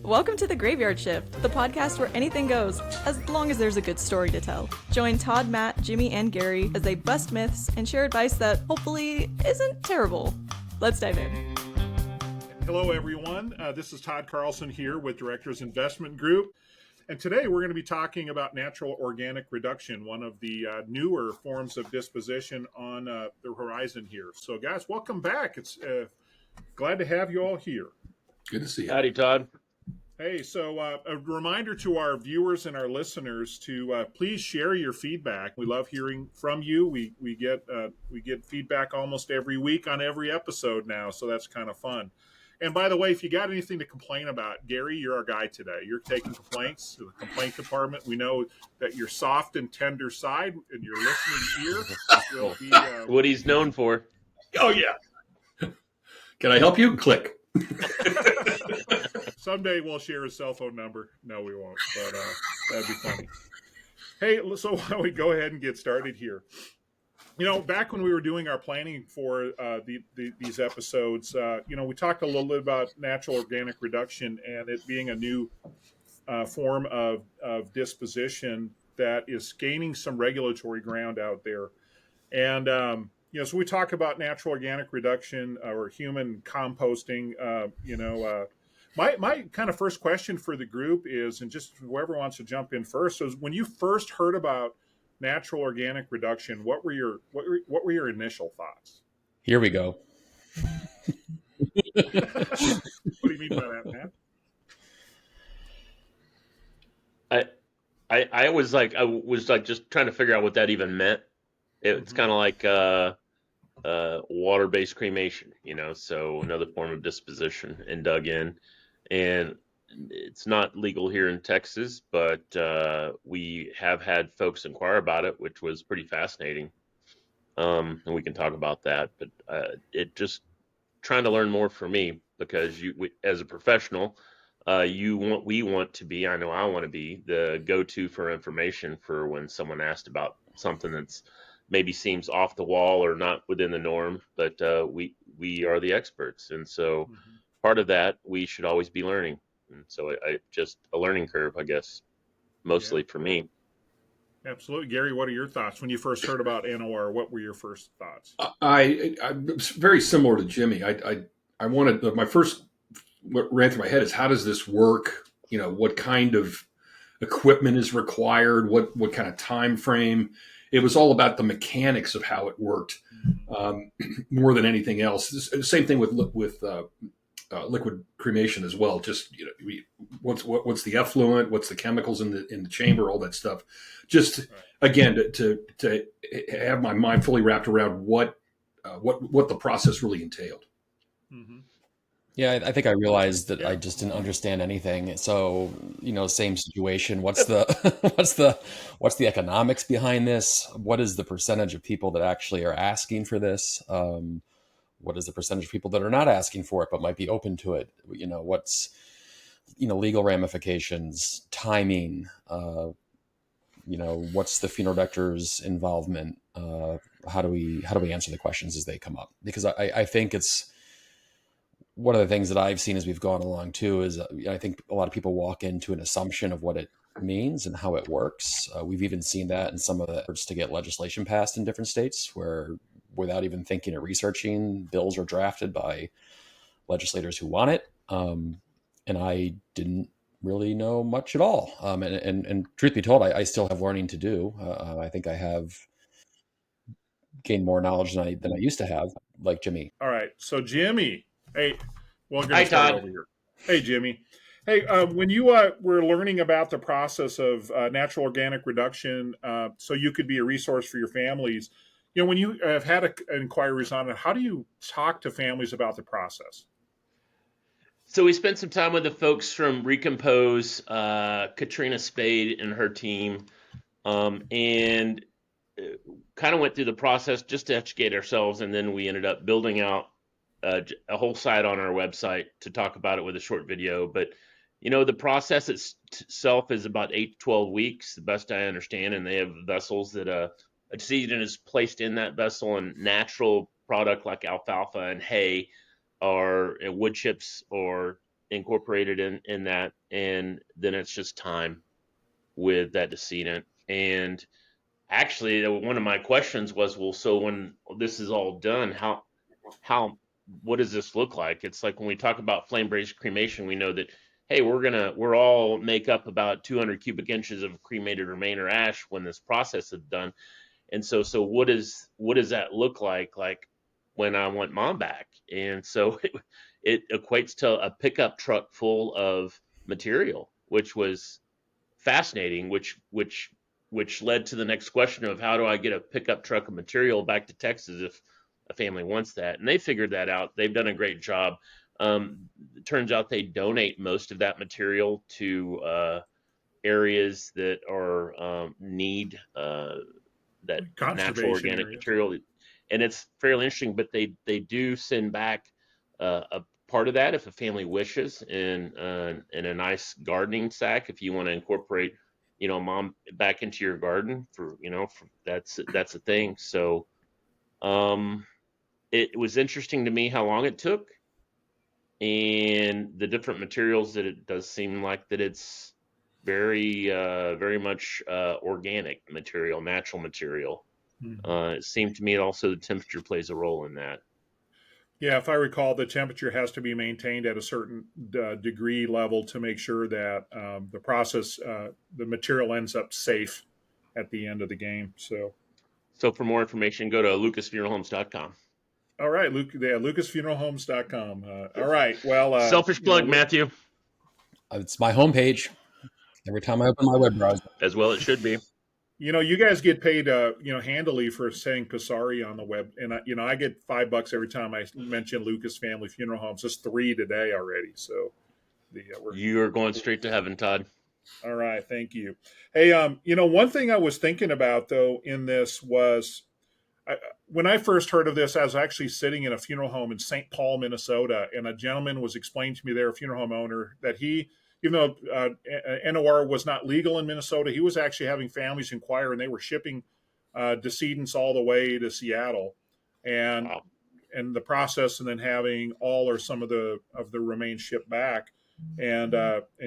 Welcome to The Graveyard Shift, the podcast where anything goes, as long as there's a good story to tell. Join Todd, Matt, Jimmy, and Gary as they bust myths and share advice that hopefully isn't terrible. Let's dive in. Hello, everyone. This is Todd Carlson here with Directors Investment Group. And today we're going to be talking about natural organic reduction, one of the newer forms of disposition on the horizon here. So, guys, welcome back. It's glad to have you all here. Good to see you. Howdy, Todd. Hey, so a reminder to our viewers and our listeners to please share your feedback. We love hearing from you. We get feedback almost every week on every episode now, so that's kind of fun. And by the way, if you got anything to complain about, Gary, you're our guy today. You're taking complaints to the complaint department. We know that your soft and tender side and your listening ear will be what he's known for. Oh, yeah. Can I help you? Click. Someday we'll share his cell phone number. No, we won't, but that'd be funny. Hey, so why don't we go ahead and get started here? You know, back when we were doing our planning for these episodes, we talked a little bit about natural organic reduction and it being a new form of disposition that is gaining some regulatory ground out there. And, so we talk about natural organic reduction or human composting, My kind of first question for the group is, and just whoever wants to jump in first, is when you first heard about natural organic reduction, what were your initial thoughts? Here we go. What do you mean by that, Matt? I was just trying to figure out what that even meant. It's kind of like water-based cremation, so another form of disposition, and dug in. And it's not legal here in Texas, but we have had folks inquire about it, which was pretty fascinating. And we can talk about that. But it just trying to learn more for me, because as a professional, we want to be, I know I want to be the go-to for information for when someone asked about something that's maybe seems off the wall or not within the norm, but we are the experts. And so part of that, we should always be learning. And so I just a learning curve, I guess, mostly for me. Absolutely. Gary, what are your thoughts? When you first heard about NOR, what were your first thoughts? I'm very similar to Jimmy. I wanted, what ran through my head is, how does this work? What kind of equipment is required? What kind of time frame? It was all about the mechanics of how it worked, more than anything else. Same thing with liquid cremation as well. Just what's the effluent, what's the chemicals in the chamber, all that stuff. Just again to have my mind fully wrapped around what the process really entailed. Mm-hmm. Yeah, I think I realized that I just didn't understand anything. So, same situation. What's the what's the economics behind this? What is the percentage of people that actually are asking for this? What is the percentage of people that are not asking for it but might be open to it? What's legal ramifications, timing? What's the funeral director's involvement? How do we answer the questions as they come up? Because I think it's one of the things that I've seen as we've gone along too is I think a lot of people walk into an assumption of what it means and how it works. We've even seen that in some of the efforts to get legislation passed in different states, where without even thinking or researching, bills are drafted by legislators who want it. And I didn't really know much at all. And truth be told, I still have learning to do. I think I have gained more knowledge than I used to have, like Jimmy. All right. So Jimmy, hey, well, Hi, Todd. Over here. Hey, Jimmy. Hey, when you were learning about the process of natural organic reduction, so you could be a resource for your families, when you have had inquiries on it, how do you talk to families about the process? So we spent some time with the folks from Recompose, Katrina Spade and her team, and kind of went through the process just to educate ourselves, and then we ended up building out a whole site on our website to talk about it with a short video. But the process itself is about 8 to 12 weeks, the best I understand, and they have vessels that a decedent is placed in that vessel, and natural product like alfalfa and hay or wood chips or incorporated in that, and then it's just time with that decedent. And actually, one of my questions was, well, so when this is all done, how what does this look like? It's like when we talk about flame-based cremation, we know that, hey, we're all make up about 200 cubic inches of cremated remain or ash when this process is done. And so what does that look like when I want mom back? And so it equates to a pickup truck full of material, which was fascinating, which led to the next question of, how do I get a pickup truck of material back to Texas if a family wants that? And they figured that out. They've done a great job. It turns out they donate most of that material to areas that are need that natural Conservation organic areas. material, and it's fairly interesting. But they do send back a part of that if a family wishes, in a nice gardening sack if you want to incorporate, mom back into your garden that's a thing. So it was interesting to me how long it took, and the different materials that it does seem like that it's very much organic material, natural material. It seemed to me also the temperature plays a role in that. Yeah, if I recall, the temperature has to be maintained at a certain degree level to make sure that the process, the material ends up safe at the end of the game. So, For more information, go to lucasfuneralhomes.com. all right, Luke, yeah, lucasfuneralhomes.com. All right, well, Selfish plug, Matthew. It's my homepage. Every time I open my web browser. As well, it should be. You guys get paid, handily for saying Passare on the web, and I get $5 every time I mention Lucas Family Funeral Homes. It's 3 today already. So, you are going straight to heaven, Todd. All right, thank you. Hey, one thing I was thinking about though in this was, when I first heard of this, I was actually sitting in a funeral home in St. Paul, Minnesota, and a gentleman was explaining to me, there, a funeral home owner, that he, even though NOR was not legal in Minnesota, he was actually having families inquire, and they were shipping decedents all the way to Seattle, and Wow. and the process, and then having all or some of the remains shipped back. And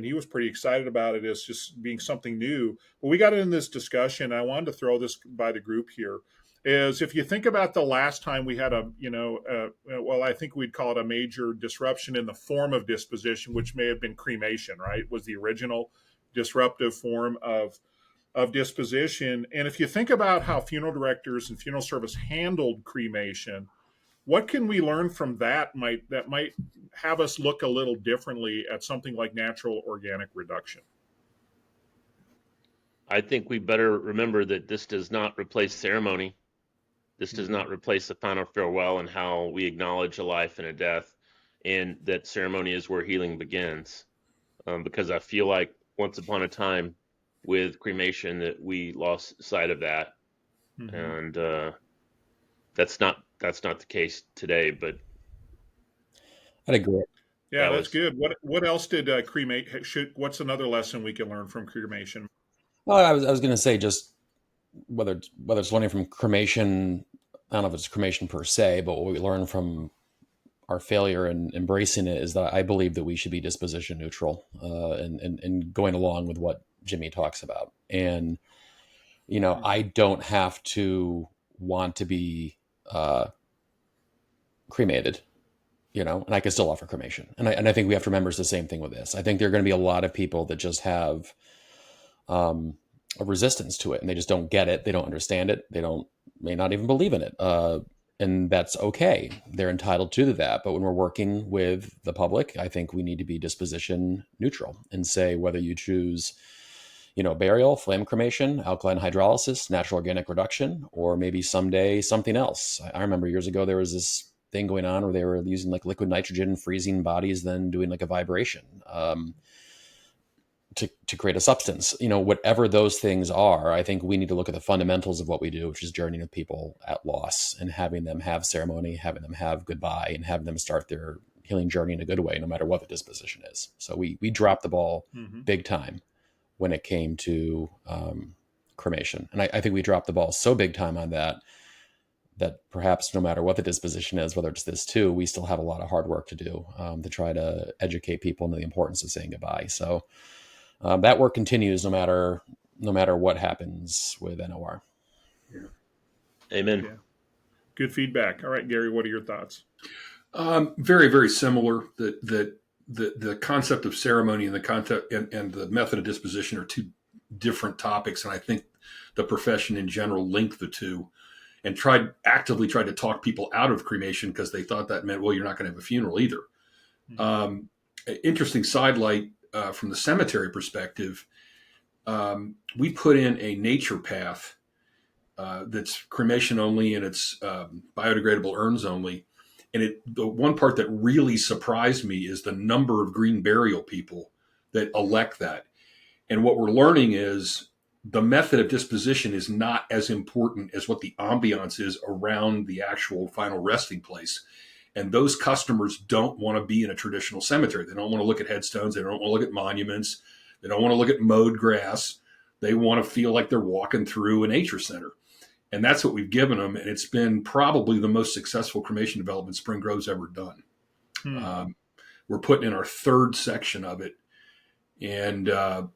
he was pretty excited about it as just being something new. But we got in this discussion. I wanted to throw this by the group here. Is, if you think about the last time we had I think we'd call it a major disruption in the form of disposition, which may have been cremation, right? Was the original disruptive form of disposition. And if you think about how funeral directors and funeral service handled cremation, what can we learn from that might have us look a little differently at something like natural organic reduction? I think we better remember that this does not replace ceremony. This does not replace the final farewell and how we acknowledge a life and a death, and that ceremony is where healing begins. Because I feel like once upon a time with cremation that we lost sight of that, and that's not the case today. But I'd agree. Yeah, that's good. What else did what's another lesson we can learn from cremation? Well, I was going to say, just whether it's learning from cremation, I don't know if it's cremation per se, but what we learn from our failure and embracing it is that I believe that we should be disposition neutral, and going along with what Jimmy talks about. And, I don't have to want to be cremated, and I can still offer cremation. And I think we have to remember it's the same thing with this. I think there are going to be a lot of people that just have a resistance to it, and they just don't get it. They don't understand it. They may not even believe in it. And that's okay. They're entitled to that. But when we're working with the public, I think we need to be disposition neutral and say whether you choose, burial, flame cremation, alkaline hydrolysis, natural organic reduction, or maybe someday something else. I remember years ago there was this thing going on where they were using like liquid nitrogen, freezing bodies, then doing like a vibration to create a substance. Whatever those things are, I think we need to look at the fundamentals of what we do, which is journeying with people at loss and having them have ceremony, having them have goodbye, and having them start their healing journey in a good way, no matter what the disposition is. So we dropped the ball big time when it came to cremation. And I think we dropped the ball so big time on that that perhaps no matter what the disposition is, whether it's this too, we still have a lot of hard work to do to try to educate people into the importance of saying goodbye. So that work continues no matter what happens with NOR. Yeah. Amen. Yeah. Good feedback. All right, Gary, what are your thoughts? Very, very similar. The concept of ceremony and the concept and the method of disposition are two different topics, and I think the profession in general linked the two, and actively tried to talk people out of cremation because they thought that meant, well, you're not going to have a funeral either. Interesting sidelight from the cemetery perspective. We put in a nature path that's cremation only, and it's biodegradable urns only. And the one part that really surprised me is the number of green burial people that elect that. And what we're learning is the method of disposition is not as important as what the ambiance is around the actual final resting place. And those customers don't want to be in a traditional cemetery. They don't want to look at headstones. They don't want to look at monuments. They don't want to look at mowed grass. They want to feel like they're walking through a nature center. And that's what we've given them. And it's been probably the most successful cremation development Spring Grove's ever done. We're putting in our third section of it. And that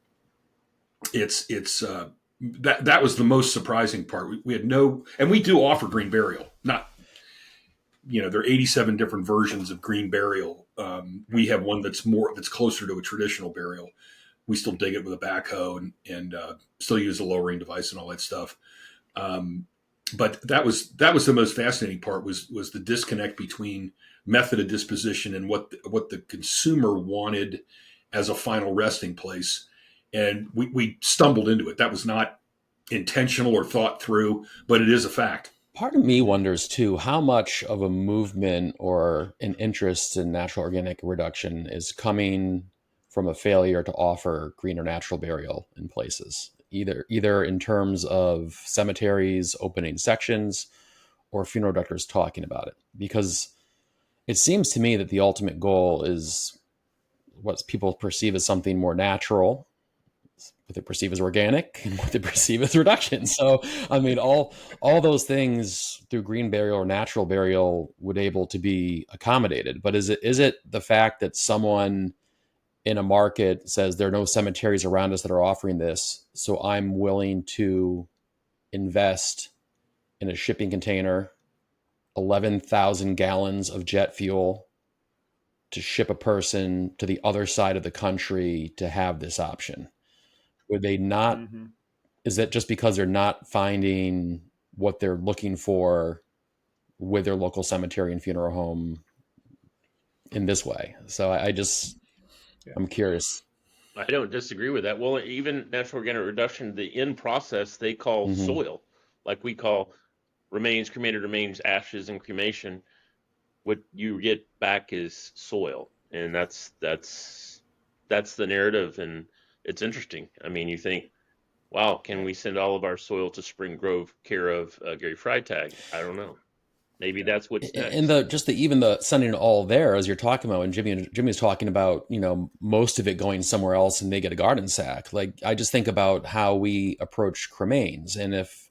was the most surprising part. We had and we do offer green burial. Not, there are 87 different versions of green burial. We have one that's closer to a traditional burial. We still dig it with a backhoe and still use a lowering device and all that stuff. But that was the most fascinating part was the disconnect between method of disposition and what the consumer wanted as a final resting place. And we stumbled into it. That was not intentional or thought through, but it is a fact. Part of me wonders too, how much of a movement or an interest in natural organic reduction is coming from a failure to offer green or natural burial in places, either in terms of cemeteries opening sections or funeral directors talking about it. Because it seems to me that the ultimate goal is what people perceive as something more natural, what they perceive as organic, and what they perceive as reduction. So, I mean, all those things through green burial or natural burial would able to be accommodated. But is it the fact that someone in a market says there are no cemeteries around us that are offering this, so I'm willing to invest in a shipping container, 11,000 gallons of jet fuel to ship a person to the other side of the country to have this option? Would they not? Mm-hmm. Is that just because they're not finding what they're looking for with their local cemetery and funeral home in this way? So I'm curious. I don't disagree with that. Well, even natural organic reduction, the end process they call soil, like we call remains, cremated remains, ashes, and cremation. What you get back is soil, and that's the narrative. And it's interesting. I mean, you think, wow, can we send all of our soil to Spring Grove, care of Gary Freytag? I don't know. Maybe that's what's next. And even the sending it all there, as you're talking about, and Jimmy's talking about, most of it going somewhere else and they get a garden sack. Like, I just think about how we approach cremains. And if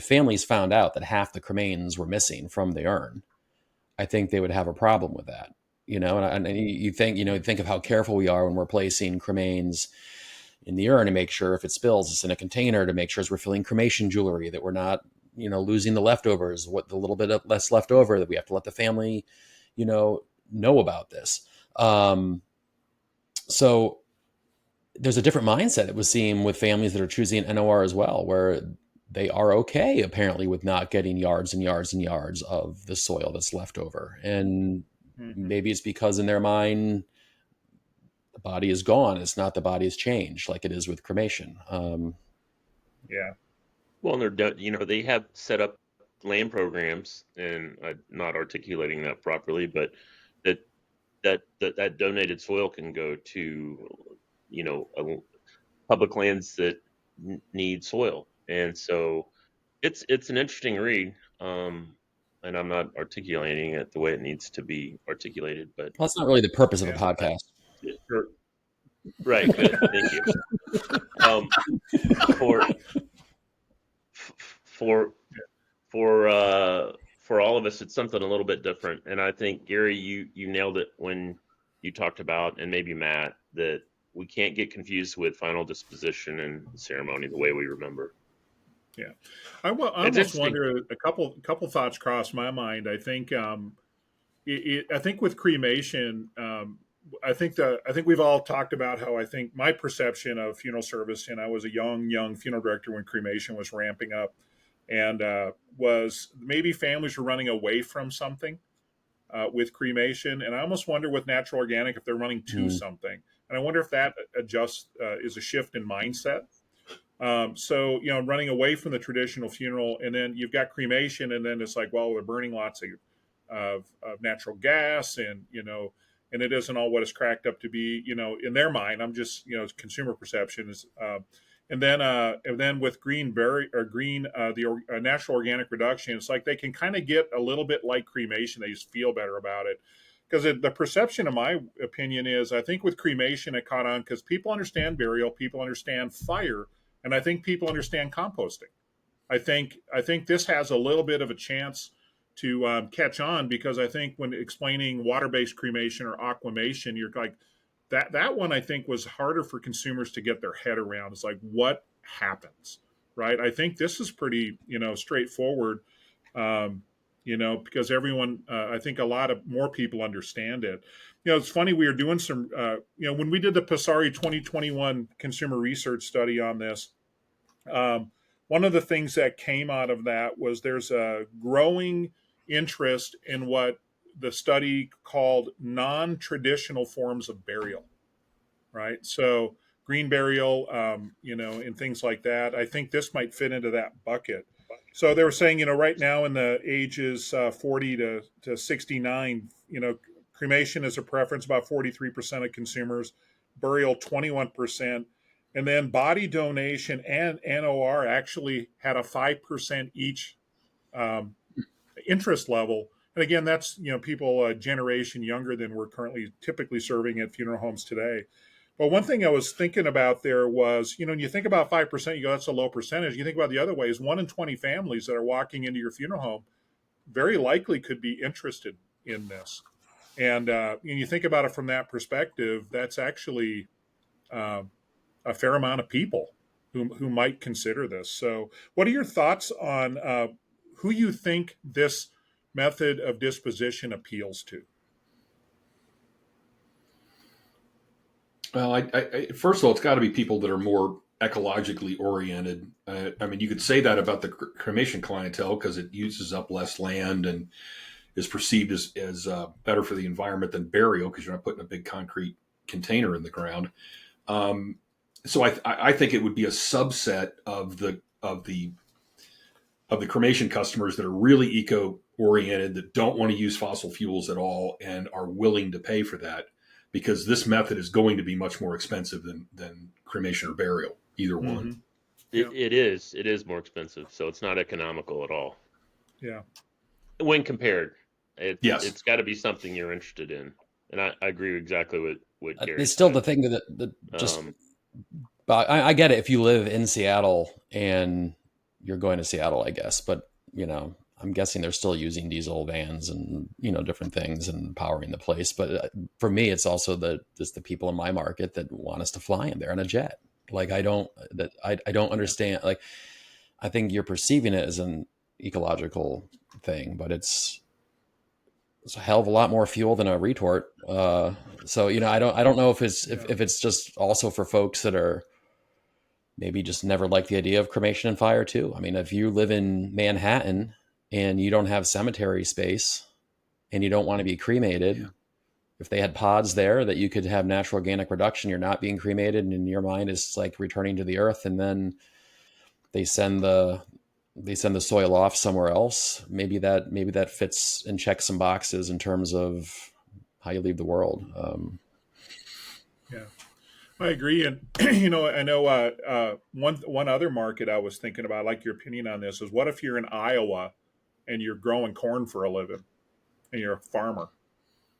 families found out that half the cremains were missing from the urn, I think they would have a problem with that. And you think of how careful we are when we're placing cremains in the urn to make sure if it spills, it's in a container, to make sure as we're filling cremation jewelry that we're not, losing the leftovers, what the little bit of less left over, that we have to let the family, know about this. So there's a different mindset that was seen with families that are choosing NOR as well, where they are okay apparently with not getting yards and yards and yards of the soil that's left over. And maybe it's because in their mind, the body is gone. It's not the body has changed like it is with cremation. Yeah. Well, and they have set up land programs, and I'm not articulating that properly, but that donated soil can go to, public lands that need soil. And so it's an interesting read. And I'm not articulating it the way it needs to be articulated, but that's not really the purpose of a podcast. Right. Good. Thank you. For for all of us, it's something a little bit different. And I think, Gary, you nailed it when you talked about, and maybe Matt, that we can't get confused with final disposition and ceremony the way we remember. Yeah, I It's almost interesting. wonder, a couple thoughts cross my mind. I think I think with cremation, I think we've all talked about how I think my perception of funeral service, and I was a young funeral director when cremation was ramping up, and was maybe families were running away from something with cremation, and I almost wonder with natural organic if they're running to Mm. something, and I wonder if that adjusts is a shift in mindset. So running away from the traditional funeral, and then you've got cremation, and then it's like, well, we're burning lots of natural gas, and and it isn't all what it's cracked up to be. In their mind, I'm just consumer perception is. And then with the natural organic reduction, it's like they can kind of get a little bit like cremation. They just feel better about it because the perception, in my opinion, is I think with cremation it caught on because people understand burial, people understand fire, and I think people understand composting. I think this has a little bit of a chance to catch on because I think when explaining water-based cremation or aquamation, you're like that one. I think was harder for consumers to get their head around. It's like what happens, right? I think this is pretty straightforward, because everyone. I think a lot of more people understand it. It's funny we were doing some. When we did the Passare 2021 consumer research study on this. One of the things that came out of that was there's a growing interest in what the study called non-traditional forms of burial, right? So green burial, and things like that. I think this might fit into that bucket. So they were saying, right now in the ages 40 to 69, cremation is a preference, about 43% of consumers, burial 21%. And then body donation and NOR actually had a 5% each um, interest level. And again, that's people a generation younger than we're currently typically serving at funeral homes today. But one thing I was thinking about there was, when you think about 5%, you go, that's a low percentage. You think about the other ways, 1 in 20 families that are walking into your funeral home very likely could be interested in this. And you think about it from that perspective, that's actually a fair amount of people who might consider this. So, what are your thoughts on who you think this method of disposition appeals to? Well, first of all, it's got to be people that are more ecologically oriented. You could say that about the cremation clientele because it uses up less land and is perceived as better for the environment than burial because you're not putting a big concrete container in the ground. So I think it would be a subset of the cremation customers that are really eco oriented, that don't want to use fossil fuels at all and are willing to pay for that, because this method is going to be much more expensive than cremation or burial, either one. Mm-hmm. It is more expensive, so it's not economical at all Yeah. when compared. Yes. It's got to be something you're interested in, and I agree exactly with what Gary It's still said. the thing that just. But I get it if you live in Seattle and you're going to Seattle, I guess. But I'm guessing they're still using diesel vans and different things and powering the place. But for me, it's also just the people in my market that want us to fly in there in a jet. Like I don't understand. Like I think you're perceiving it as an ecological thing, but it's a hell of a lot more fuel than a retort. So I don't know if it's just also for folks that are maybe just never liked the idea of cremation and fire too. I mean, if you live in Manhattan and you don't have cemetery space and you don't want to be cremated, if they had pods there that you could have natural organic reduction, you're not being cremated, and in your mind is like returning to the earth, and then they send the soil off somewhere else. Maybe that fits and checks some boxes in terms of how you leave the world. Yeah. I agree, and I know one other market I was thinking about. I like your opinion on this. Is what if you're in Iowa and you're growing corn for a living, and you're a farmer?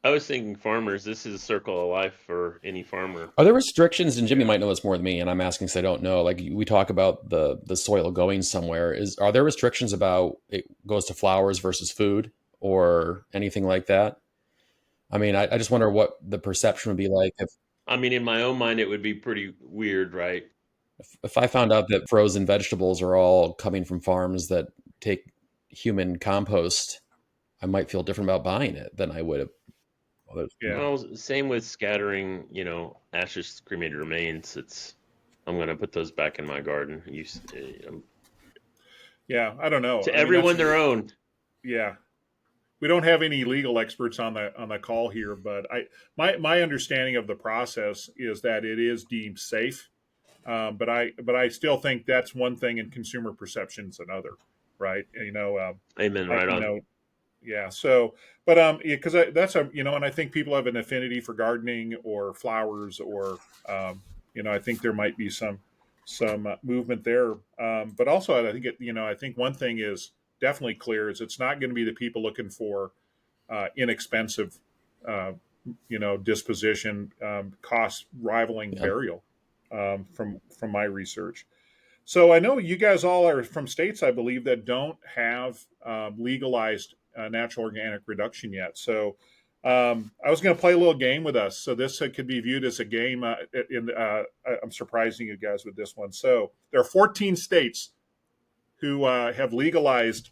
I was thinking farmers. This is a circle of life for any farmer. Are there restrictions? And Jimmy might know this more than me, and I'm asking because I don't know. Like we talk about the soil going somewhere. Are there restrictions about it goes to flowers versus food or anything like that? I mean, I just wonder what the perception would be like I mean, in my own mind, it would be pretty weird, right? if I found out that frozen vegetables are all coming from farms that take human compost. I might feel different about buying it than I would have. Yeah. Well, same with scattering, ashes, cremated remains. I'm going to put those back in my garden. Yeah, I don't know. To I mean, everyone their own. Yeah. We don't have any legal experts on the call here, but my understanding of the process is that it is deemed safe. But I still think that's one thing, and consumer perception's another, right? Amen. Right on. Yeah. So, but because that's and I think people have an affinity for gardening or flowers, or I think there might be some movement there. But also, I think I think one thing is definitely clear is it's not going to be the people looking for inexpensive, disposition, cost rivaling burial, from my research. So I know you guys all are from states, I believe, that don't have legalized natural organic reduction yet. So I was going to play a little game with us. So this could be viewed as a game. I'm surprising you guys with this one. So there are 14 states who have legalized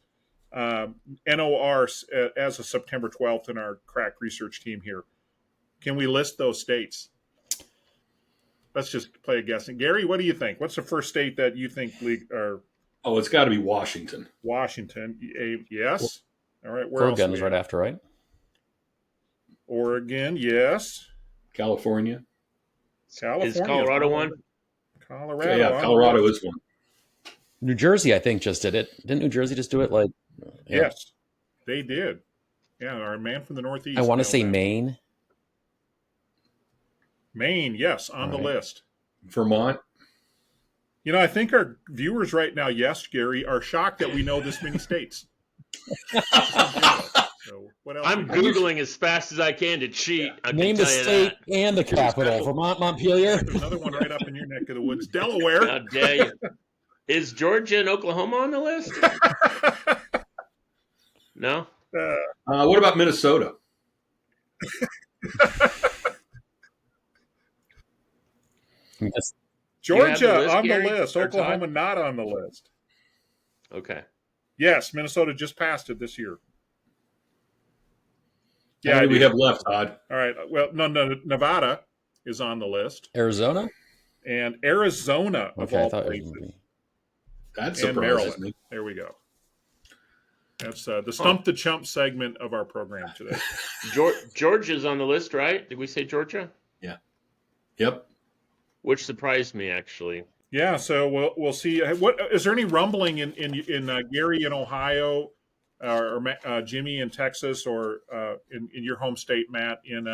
NOR as of September 12th in our crack research team here. Can we list those states? Let's just play a guessing. Gary, what do you think? What's the first state that you think Oh, it's got to be Washington. Washington? Yes. All right. Where Oregon else? is right after, right? Oregon, yes. California. Is Colorado one? Colorado. Yeah, Colorado is one. New Jersey, I think, just did it. Didn't New Jersey just do it? Yes, they did. Yeah, our man from the Northeast. I want to say Maine. Maine, yes, on the list. Vermont. I think our viewers right now, yes, Gary, are shocked that we know this many states. So what else? I'm Googling as fast as I can to cheat. Name the state and the capital. Vermont, Montpelier. There's another one right up in your neck of the woods. Delaware. How dare you? Is Georgia and Oklahoma on the list? No? What about Minnesota? Georgia on the Gary? list. Oklahoma not on the list. Okay. Yes, Minnesota just passed it this year. How many we have left, Todd? All right. Well, no, Nevada is on the list. Arizona? And Arizona, of all places. That's and Maryland. Me. There we go. That's the Stump the Chump segment of our program today. Georgia's on the list, right? Did we say Georgia? Yeah. Yep. Which surprised me, actually. Yeah, so we'll see. What is there any rumbling in Gary in Ohio, or Jimmy in Texas, or in your home state, Matt, in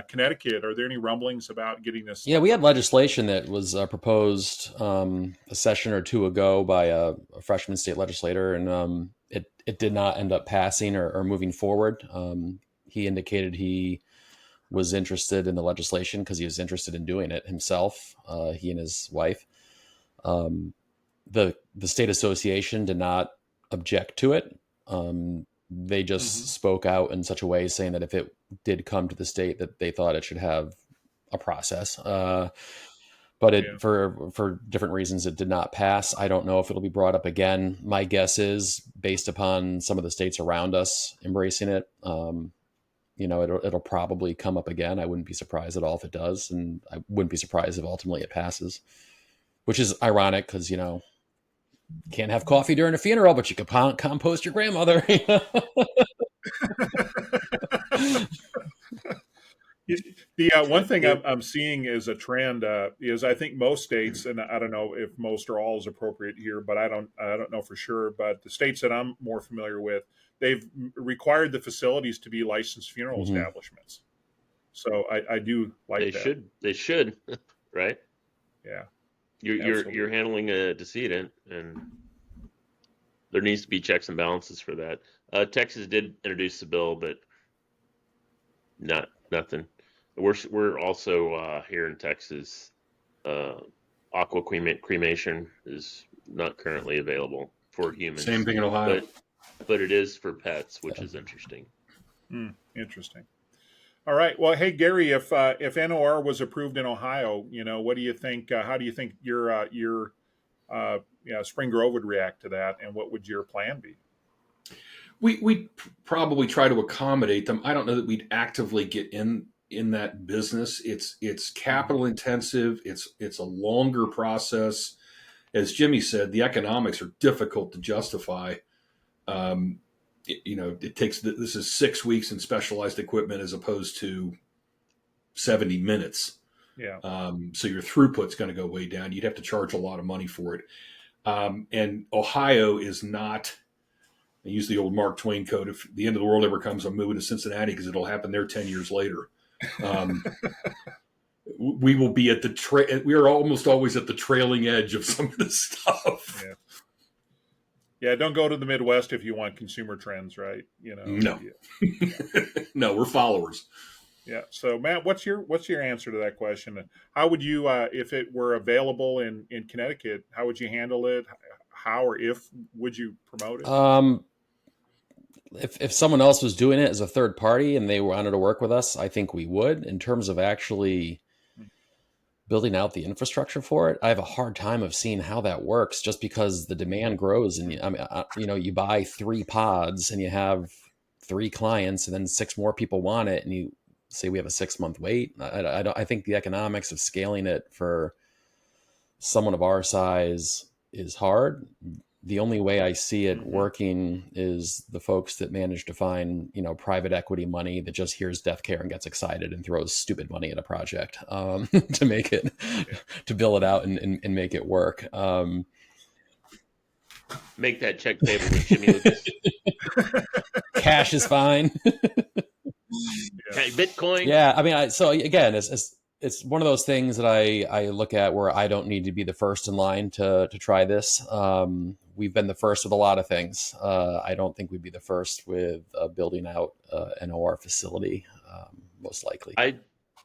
Connecticut? Are there any rumblings about getting this? Yeah, we had legislation that was proposed a session or two ago by a freshman state legislator, and it did not end up passing or moving forward. He indicated he was interested in the legislation because he was interested in doing it himself, he and his wife. The state association did not object to it. They just spoke out in such a way saying that if it did come to the state, that they thought it should have a process. But for different reasons, it did not pass. I don't know if it'll be brought up again. My guess is, based upon some of the states around us embracing it, it'll probably come up again. I wouldn't be surprised at all if it does, and I wouldn't be surprised if ultimately it passes. Which is ironic because can't have coffee during a funeral, but you can compost your grandmother. The one thing I'm seeing is a trend is I think most states, and I don't know if most or all is appropriate here, but I don't know for sure. But the states that I'm more familiar with, they've required the facilities to be licensed funeral establishments. So I do like that. They should, right? Yeah. You're handling a decedent, and there needs to be checks and balances for that. Texas did introduce the bill, but Nothing. We're also here in Texas. Aqua cremation is not currently available for humans. Same thing in Ohio. But it is for pets, which is interesting. Interesting. All right. Well, hey Gary, if NOR was approved in Ohio, what do you think? How do you think your Spring Grove would react to that, and what would your plan be? We probably try to accommodate them. I don't know that we'd actively get in that business. It's capital intensive. It's a longer process. As Jimmy said, the economics are difficult to justify. It takes, this is 6 weeks in specialized equipment as opposed to 70 minutes. Yeah. So your throughput's going to go way down. You'd have to charge a lot of money for it. And Ohio is not, I use the old Mark Twain quote, if the end of the world ever comes, I'm moving to Cincinnati because it'll happen there 10 years later. We will be at we are almost always at the trailing edge of some of this stuff. Yeah, don't go to the Midwest if you want consumer trends, right? No. No, we're followers. Yeah. So Matt, what's your answer to that question? How would you, if it were available in Connecticut, how would you handle it? How or if would you promote it? If someone else was doing it as a third party and they wanted to work with us, I think we would. In terms of actually building out the infrastructure for it, I have a hard time of seeing how that works, just because the demand grows. And you buy 3 pods and you have 3 clients, and then 6 more people want it, and you say we have a 6-month wait. I think the economics of scaling it for someone of our size is hard. The only way I see it working is the folks that manage to find, private equity money that just hears death care and gets excited and throws stupid money at a project to make it, to build it out and make it work. Make that check payable with Jimmy Lucas. Cash is fine. Bitcoin. Yeah, I mean, so again, it's one of those things that I look at where I don't need to be the first in line to try this. We've been the first with a lot of things. I don't think we'd be the first with building out an OR facility, most likely. I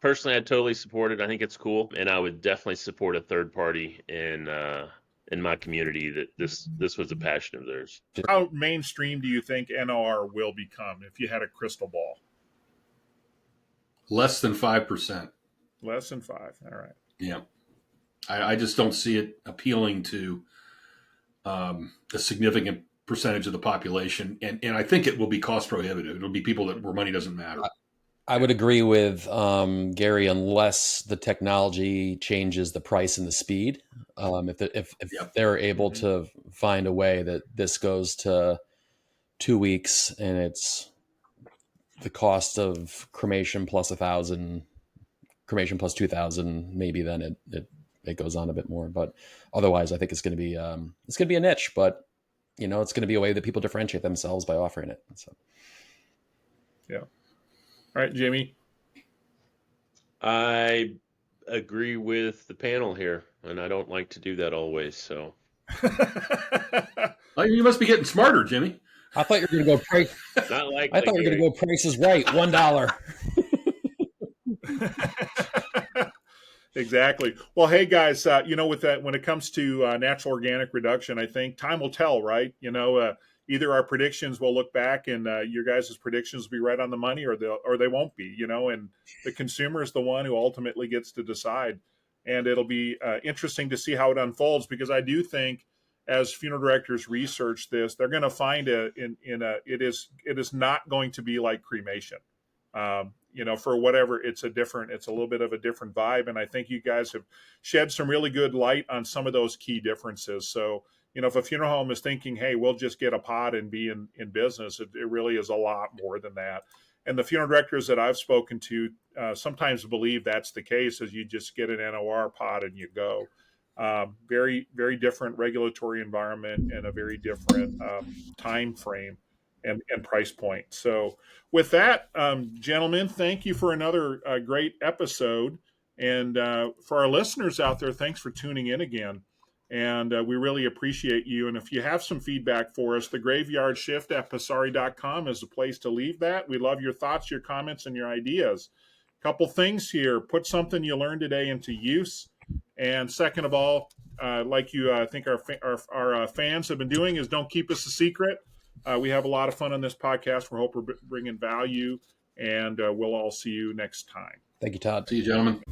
totally support it. I think it's cool, and I would definitely support a third party in my community that this was a passion of theirs. How mainstream do you think NOR will become if you had a crystal ball? Less than 5%. Less than 5. All right. Yeah. I just don't see it appealing to a significant percentage of the population. And I think it will be cost prohibitive. It'll be people where money doesn't matter. I would agree with Gary, unless the technology changes the price and the speed. If they're able to find a way that this goes to 2 weeks and it's the cost of cremation plus 1,000, cremation plus 2,000, maybe then it goes on a bit more. But otherwise, I think it's going to be a niche, but it's going to be a way that people differentiate themselves by offering it. So, yeah. All right, Jimmy. I agree with the panel here, and I don't like to do that always. So, you must be getting smarter, Jimmy. I thought you were going to go price. Not like I thought you were going to go Price is Right, $1. Exactly. Well, hey guys, with that, when it comes to natural organic reduction, I think time will tell, right? Either our predictions will look back and your guys' predictions will be right on the money, or they won't be. And the consumer is the one who ultimately gets to decide. And it'll be interesting to see how it unfolds, because I do think as funeral directors research this, they're going to find it is not going to be like cremation. For whatever, it's a little bit of a different vibe. And I think you guys have shed some really good light on some of those key differences. So, if a funeral home is thinking, hey, we'll just get a pod and be in business, it really is a lot more than that. And the funeral directors that I've spoken to sometimes believe that's the case, as you just get an NOR pod and you go. Very, very different regulatory environment and a very different time frame and price point. So with that, gentlemen, thank you for another great episode. And for our listeners out there, thanks for tuning in again. And we really appreciate you. And if you have some feedback for us, TheGraveyardShift at Passare.com is the place to leave that. We love your thoughts, your comments, and your ideas. Couple things here. Put something you learned today into use. And second of all, like you I think our fans have been doing, is don't keep us a secret. We have a lot of fun on this podcast. We hope we're bringing value, and we'll all see you next time. Thank you, Todd. See you, gentlemen.